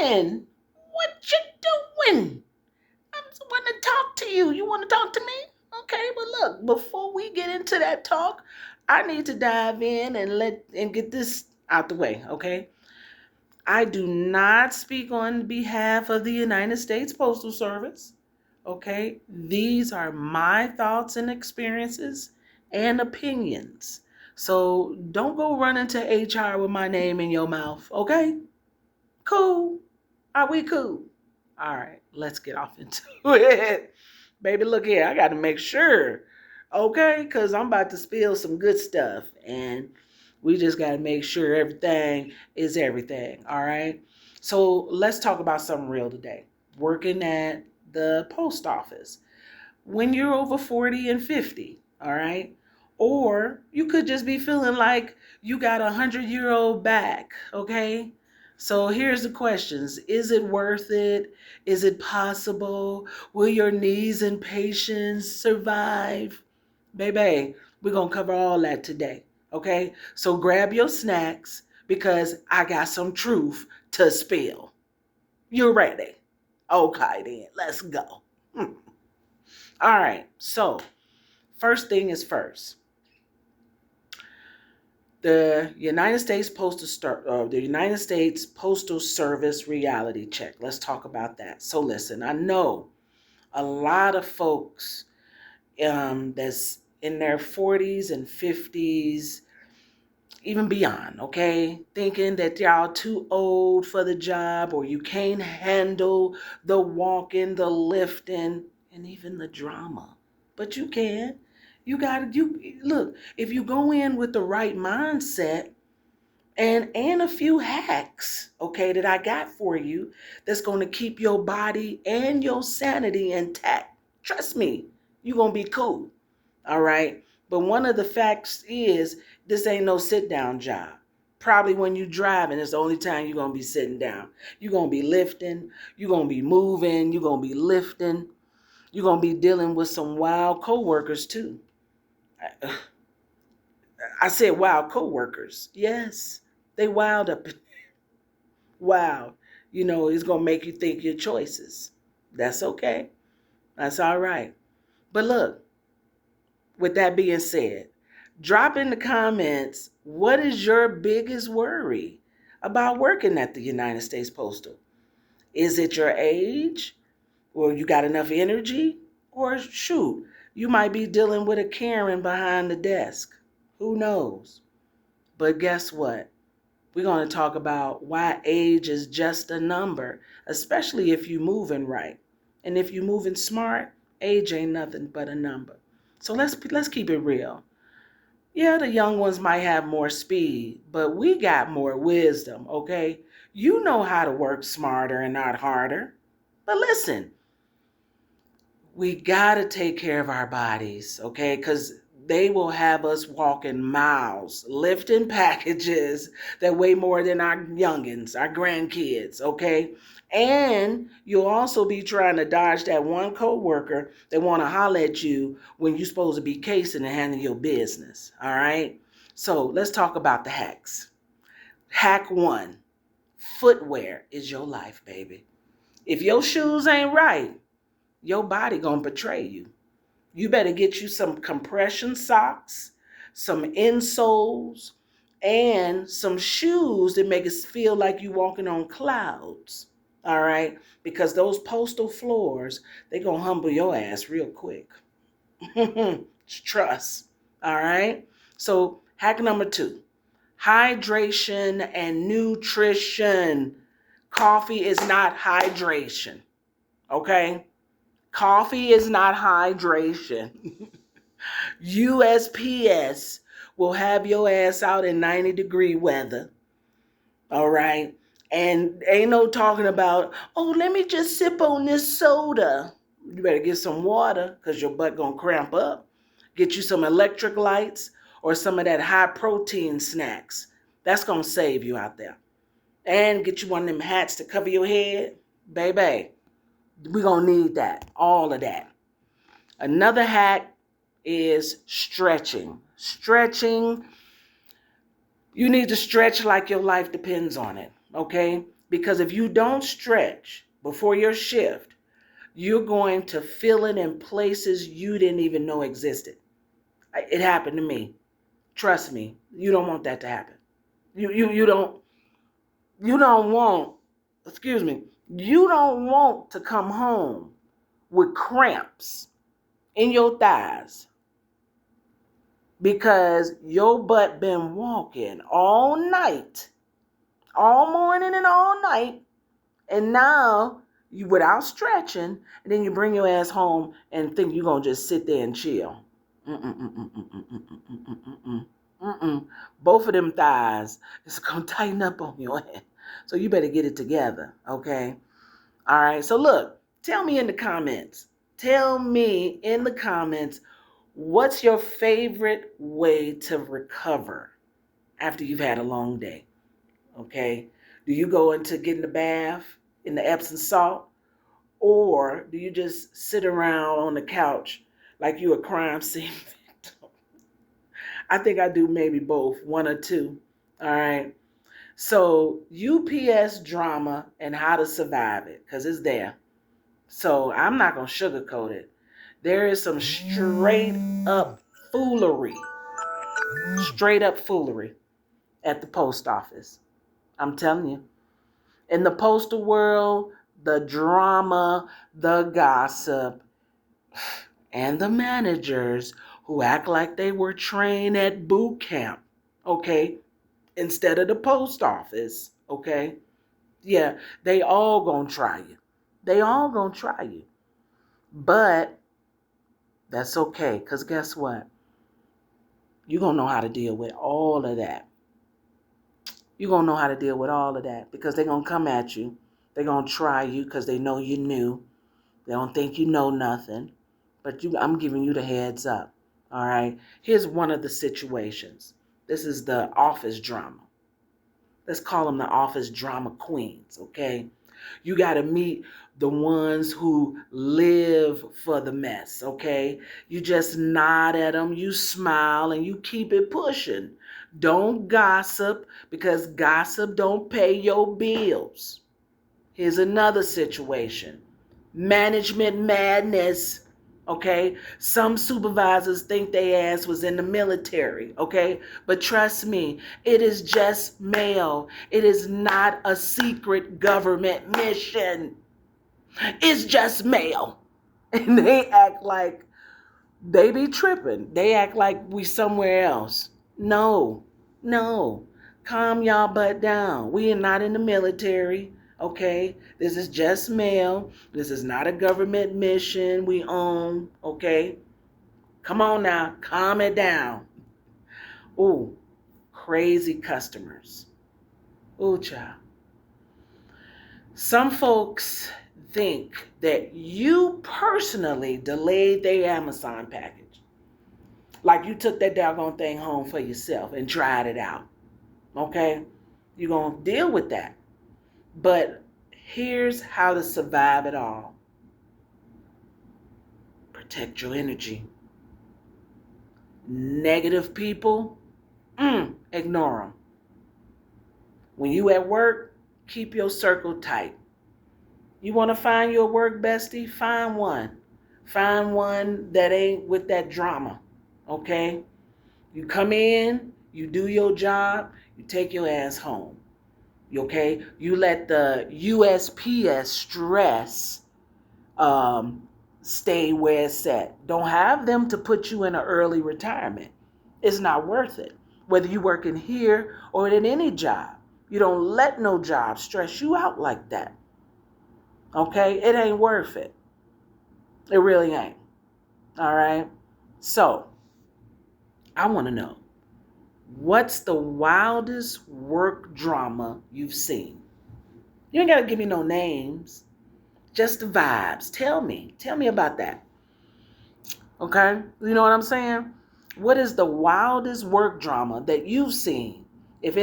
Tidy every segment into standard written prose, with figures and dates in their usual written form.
doing? What you doing? I just want to talk to you. You want to talk to me? Okay, but look, before we get into that talk, I need to dive in and get this out the way, okay? I do not speak on behalf of the United States Postal Service. Okay? These are my thoughts and experiences and opinions. So don't go run into HR with my name in your mouth. Okay? Cool. Are we cool? All right, let's get off into it. Baby, look here. I got to make sure. Okay? Because I'm about to spill some good stuff. And we just got to make sure everything is everything. All right? So let's talk about something real today. Working at the post office. When you're over 40 and 50, all right? Or you could just be feeling like you got a 100-year-old back, okay? So here's the questions. Is it worth it? Is it possible? Will your knees and patience survive? Baby, we're going to cover all that today, okay? So grab your snacks because I got some truth to spill. You ready? Okay, then. Let's go. All right, so first thing is first. The United States Postal Service reality check. Let's talk about that. So listen, I know a lot of folks that's in their 40s and 50s, even beyond, okay, thinking that y'all too old for the job or you can't handle the walking, the lifting, and even the drama. But you can. You look, if you go in with the right mindset and a few hacks, okay, that I got for you that's going to keep your body and your sanity intact. Trust me, you're going to be cool. All right. But one of the facts is this ain't no sit down job. Probably when you driving, it's the only time you're going to be sitting down. You're going to be lifting. You're going to be moving. You're going to be lifting. You're going to be dealing with some wild coworkers too. I said wild coworkers. Yes, they wild up. Wild. You know, it's going to make you think your choices. That's okay. That's all right. But look, with that being said, drop in the comments, what is your biggest worry about working at the United States Postal? Is it your age? Or you got enough energy? Or shoot, you might be dealing with a Karen behind the desk. Who knows? But guess what? We're going to talk about why age is just a number, especially if you're moving right. And if you're moving smart, age ain't nothing but a number. So let's keep it real. Yeah, the young ones might have more speed, but we got more wisdom, okay? You know how to work smarter and not harder. But listen, we got to take care of our bodies, okay? Because they will have us walking miles, lifting packages that weigh more than our youngins, our grandkids, okay? And you'll also be trying to dodge that one coworker that want to holler at you when you're supposed to be casing and handling your business, all right? So let's talk about the hacks. Hack one, footwear is your life, baby. If your shoes ain't right, your body gonna betray you. You better get you some compression socks, some insoles, and some shoes that make us feel like you walking on clouds. All right? Because those postal floors, they gonna humble your ass real quick. Trust. All right? So hack number 2, hydration and nutrition. Coffee is not hydration. Okay? Coffee is not hydration. USPS will have your ass out in 90-degree weather. All right. And ain't no talking about, oh, let me just sip on this soda. You better get some water because your butt gonna cramp up. Get you some electric lights or some of that high protein snacks. That's gonna save you out there. And get you one of them hats to cover your head. Baby, we're gonna need that. All of that. Another hack is stretching. Stretching, you need to stretch like your life depends on it, okay? Because if you don't stretch before your shift, you're going to feel it in places you didn't even know existed. It happened to me. Trust me, you don't want that to happen. You don't want, excuse me, you don't want to come home with cramps in your thighs because your butt been walking all night, all morning and all night, and now you without stretching, and then you bring your ass home and think you're gonna just sit there and chill. Both of them thighs is gonna tighten up on your head. So you better get it together, okay? All right, so look, tell me in the comments. Tell me in the comments, what's your favorite way to recover after you've had a long day, okay? Do you go into getting the bath in the Epsom salt? Or do you just sit around on the couch like you a crime scene victim? I think I do maybe both, one or two, all right? So UPS drama and how to survive it, because it's there. So I'm not going to sugarcoat it. There is some straight up foolery at the post office. I'm telling you. In the postal world, the drama, the gossip, and the managers who act like they were trained at boot camp, okay, instead of the post office, okay? Yeah, they all gonna try you. They all gonna try you. But that's okay, because guess what? You're gonna know how to deal with all of that. You're gonna know how to deal with all of that because they're gonna come at you. They're gonna try you because they know you new. They don't think you know nothing. But I'm giving you the heads up. All right. Here's one of the situations. This is the office drama. Let's call them the office drama queens, okay? You got to meet the ones who live for the mess, okay? You just nod at them, you smile, and you keep it pushing. Don't gossip because gossip don't pay your bills. Here's another situation. Management madness. Okay, some supervisors think their ass was in the military, okay? But trust me, it is just mail. It is not a secret government mission. It's just mail. And they act like they be tripping. They act like we somewhere else. No. Calm y'all butt down. We are not in the military. Okay, this is just mail. This is not a government mission we own. Okay, come on now, calm it down. Ooh, crazy customers. Ooh, child. Some folks think that you personally delayed their Amazon package. Like you took that doggone thing home for yourself and tried it out. Okay, you're going to deal with that. But here's how to survive it all. Protect your energy. Negative people, ignore them. When you at work, keep your circle tight. You want to find your work bestie? Find one. Find one that ain't with that drama, okay? You come in, you do your job, you take your ass home. Okay, you let the USPS stress stay where it's at. Don't have them to put you in an early retirement. It's not worth it. Whether you working here or in any job, you don't let no job stress you out like that. Okay, it ain't worth it. It really ain't. All right. So I want to know, what's the wildest work drama you've seen? You ain't got to give me no names, just the vibes. Tell me about that. Okay? You know what I'm saying? What is the wildest work drama that you've seen? If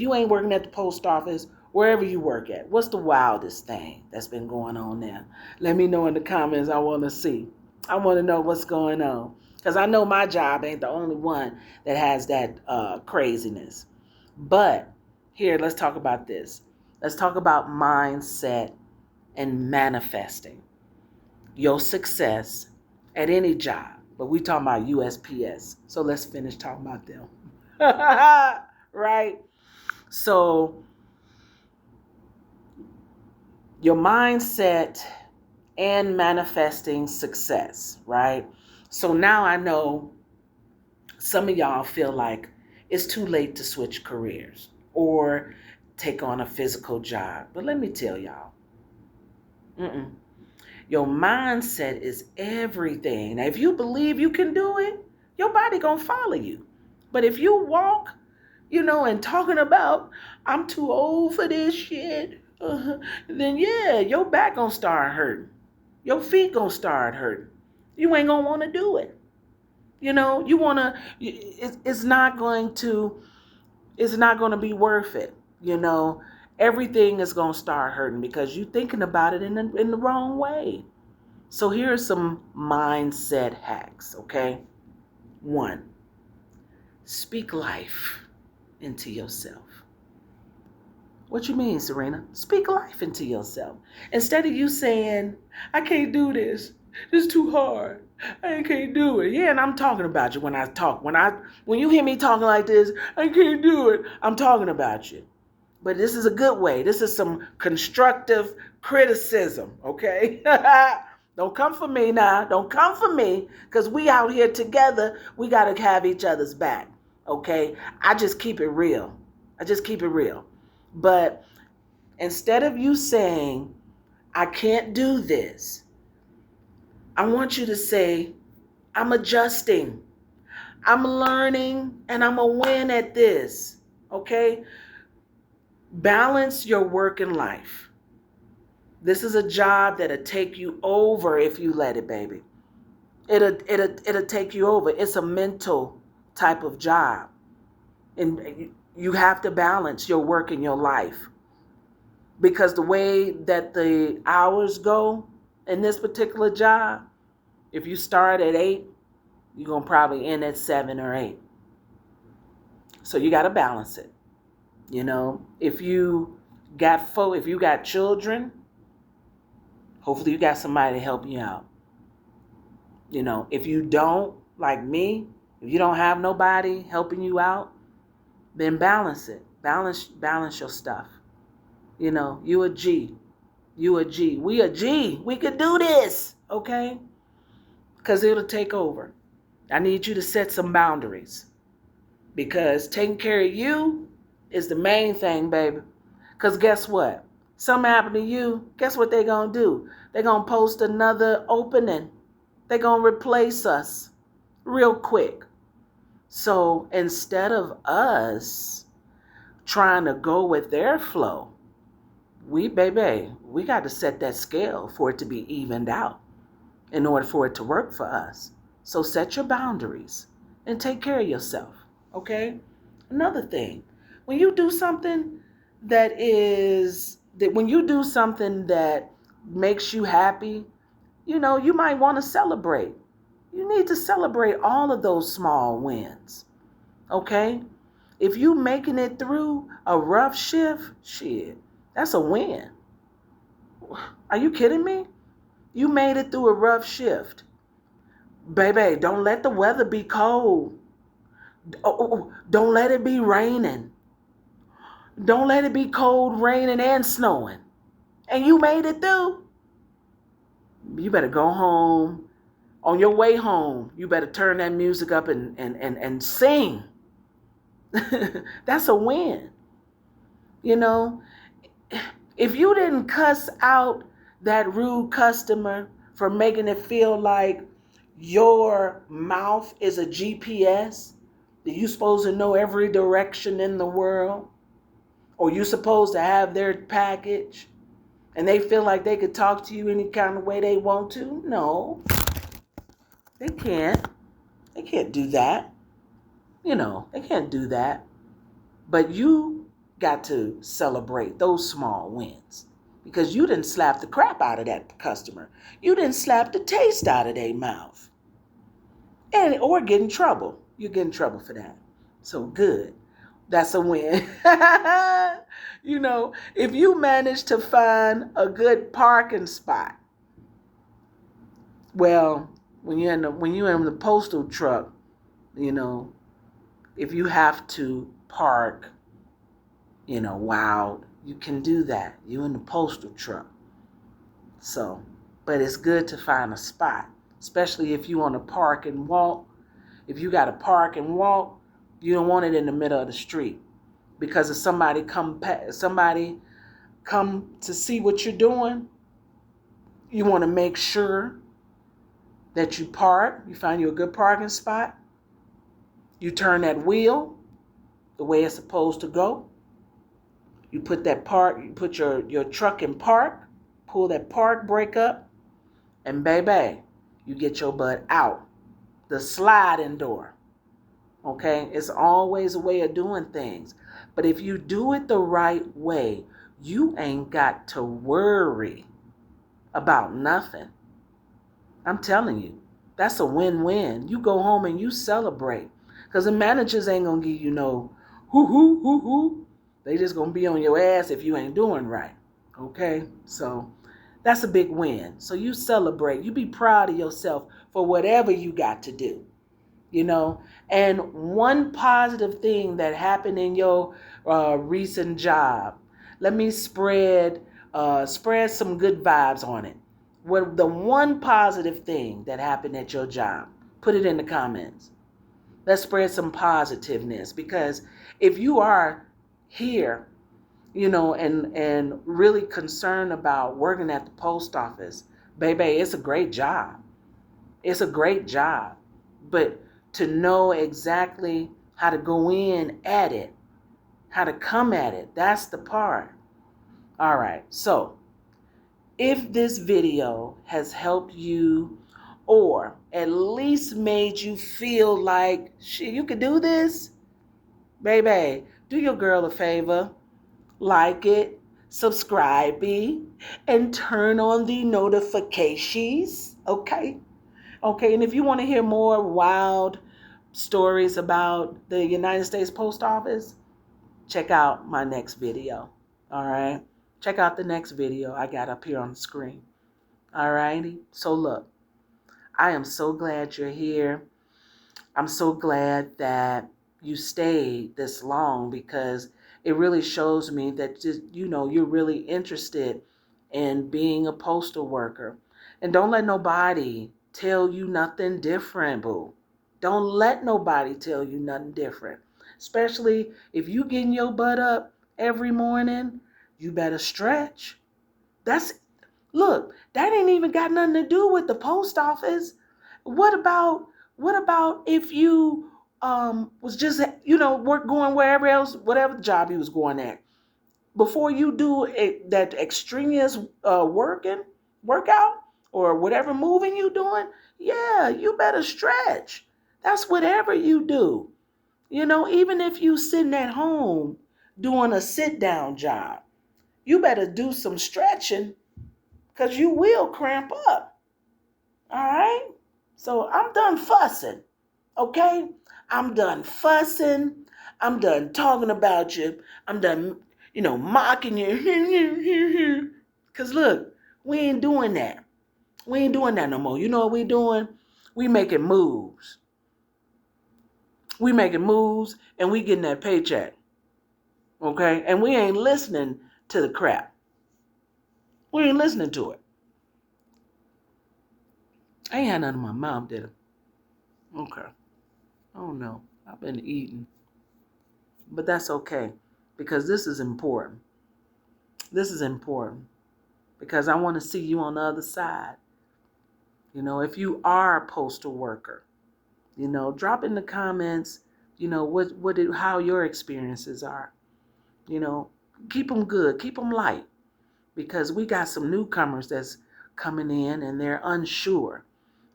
you ain't working at the post office, wherever you work at, what's the wildest thing that's been going on there? Let me know in the comments. I want to see. I want to know what's going on. Because I know my job ain't the only one that has that craziness. But here, let's talk about this. Let's talk about mindset and manifesting your success at any job. But we talking about USPS. So let's finish talking about them. Right? So your mindset and manifesting success, right? So now I know some of y'all feel like it's too late to switch careers or take on a physical job. But let me tell y'all, your mindset is everything. Now, if you believe you can do it, your body gonna follow you. But if you walk, and talking about, I'm too old for this shit, then yeah, your back gonna start hurting. Your feet gonna start hurting. You ain't gonna want to do it. You wanna. It's not going to. It's not going to be worth it. Everything is going to start hurting because you're thinking about it in the wrong way. So here are some mindset hacks. Okay, 1, speak life into yourself. What you mean, Serena? Speak life into yourself. Instead of you saying, I can't do this. It's too hard. I can't do it. Yeah, and I'm talking about you when I talk. When you hear me talking like this, I can't do it. I'm talking about you. But this is a good way. This is some constructive criticism, okay? Don't come for me now. Don't come for me, because we out here together. We got to have each other's back, okay? I just keep it real. But instead of you saying, I can't do this, I want you to say, I'm adjusting. I'm learning, and I'm a win at this, okay? Balance your work and life. This is a job that'll take you over if you let it, baby. It'll take you over. It's a mental type of job. And you have to balance your work and your life. Because the way that the hours go in this particular job, if you start at 8, you're going to probably end at 7 or 8. So you got to balance it. If you got children, hopefully you got somebody to help you out. If you don't, like me, if you don't have nobody helping you out, then balance it. Balance your stuff. You a G. You a G. We a G. We could do this, okay? Because it'll take over. I need you to set some boundaries. Because taking care of you is the main thing, baby. Because guess what? Something happened to you, guess what they're going to do? They're going to post another opening. They're going to replace us real quick. So instead of us trying to go with their flow, we got to set that scale for it to be evened out in order for it to work for us. So set your boundaries and take care of yourself, okay? Another thing, when you do something that makes you happy, you might want to celebrate. You need to celebrate all of those small wins, okay? If you making it through a rough shift, shit, that's a win. Are you kidding me? You made it through a rough shift. Baby, don't let the weather be cold. Don't let it be raining. Don't let it be cold, raining, and snowing. And you made it through. You better go home. On your way home, you better turn that music up and sing. That's a win. If you didn't cuss out that rude customer for making it feel like your mouth is a GPS, that you're supposed to know every direction in the world, or you're supposed to have their package, and they feel like they could talk to you any kind of way they want to, no, they can't. They can't do that. They can't do that. But you got to celebrate those small wins, because you didn't slap the crap out of that customer. You didn't slap the taste out of their mouth. Or get in trouble. You get in trouble for that. So good. That's a win. If you manage to find a good parking spot, well, when you're in the postal truck, you know, if you have to park, wow, you can do that. You in the postal truck. So, but it's good to find a spot, especially if you want to park and walk. If you got to park and walk, you don't want it in the middle of the street, because if somebody come to see what you're doing, you want to make sure that you find you a good parking spot, you turn that wheel the way it's supposed to go. You put your truck in park, pull that park brake up, and baby, you get your butt out. The sliding door. Okay? It's always a way of doing things. But if you do it the right way, you ain't got to worry about nothing. I'm telling you, that's a win-win. You go home and you celebrate. Because the managers ain't going to give you no hoo. They just going to be on your ass if you ain't doing right. Okay? So that's a big win. So you celebrate. You be proud of yourself for whatever you got to do. And one positive thing that happened in your recent job, let me spread some good vibes on it. What the one positive thing that happened at your job? Put it in the comments. Let's spread some positiveness, because if you are here, and really concerned about working at the post office, baby, it's a great job. It's a great job. But to know exactly how to go in at it, how to come at it, that's the part. All right. So if this video has helped you, or at least made you feel like, shit, you could do this, baby, do your girl a favor. Like it, subscribe, and turn on the notifications. Okay? Okay, and if you want to hear more wild stories about the United States Post Office, check out my next video. All right? Check out the next video I got up here on the screen. All righty? So look, I am so glad you're here. I'm so glad that you stayed this long, because it really shows me that you're really interested in being a postal worker. And don't let nobody tell you nothing different, boo. Don't let nobody tell you nothing different. Especially if you getting your butt up every morning, you better stretch. Look, that ain't even got nothing to do with the post office. What about if you was just going wherever else, whatever job you was going at, before you do that extraneous workout or whatever moving you doing? Yeah, you better stretch. That's whatever you do. Even if you sitting at home doing a sit down job, you better do some stretching, because you will cramp up. All right? So I'm done fussing. Okay? I'm done fussing. I'm done talking about you. I'm done, mocking you. Because look, we ain't doing that. We ain't doing that no more. You know what we doing? We making moves. We making moves, and we getting that paycheck. Okay? And we ain't listening to the crap. We ain't listening to it. I ain't had none in my mouth, did I? Okay. Oh no, I've been eating. But that's okay, because this is important. This is important, because I want to see you on the other side. If you are a postal worker, drop in the comments, how your experiences are. Keep them good, keep them light, because we got some newcomers that's coming in and they're unsure.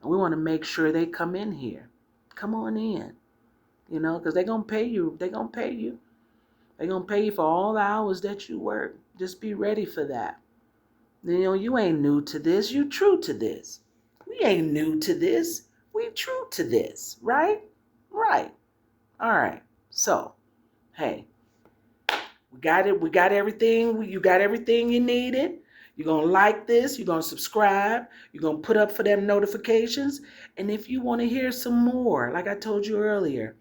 And we want to make sure they come in here. Come on in, because they're going to pay you. They're going to pay you. They're going to pay you for all the hours that you work. Just be ready for that. You ain't new to this. You true to this. We ain't new to this. We true to this, right? Right. All right. So Hey, we got it. We got everything. You got everything you needed. You're going to like this. You're going to subscribe. You're going to put up for them notifications. And if you want to hear some more, like I told you earlier,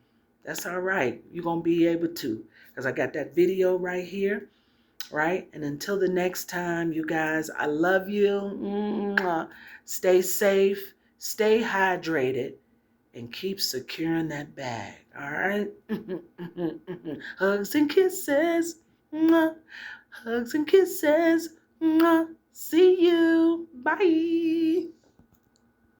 that's all right. You're going to be able to, because I got that video right here, right? And until the next time, you guys, I love you. Mwah. Stay safe. Stay hydrated. And keep securing that bag. All right? Hugs and kisses. Mwah. Hugs and kisses. Mwah. See you. Bye.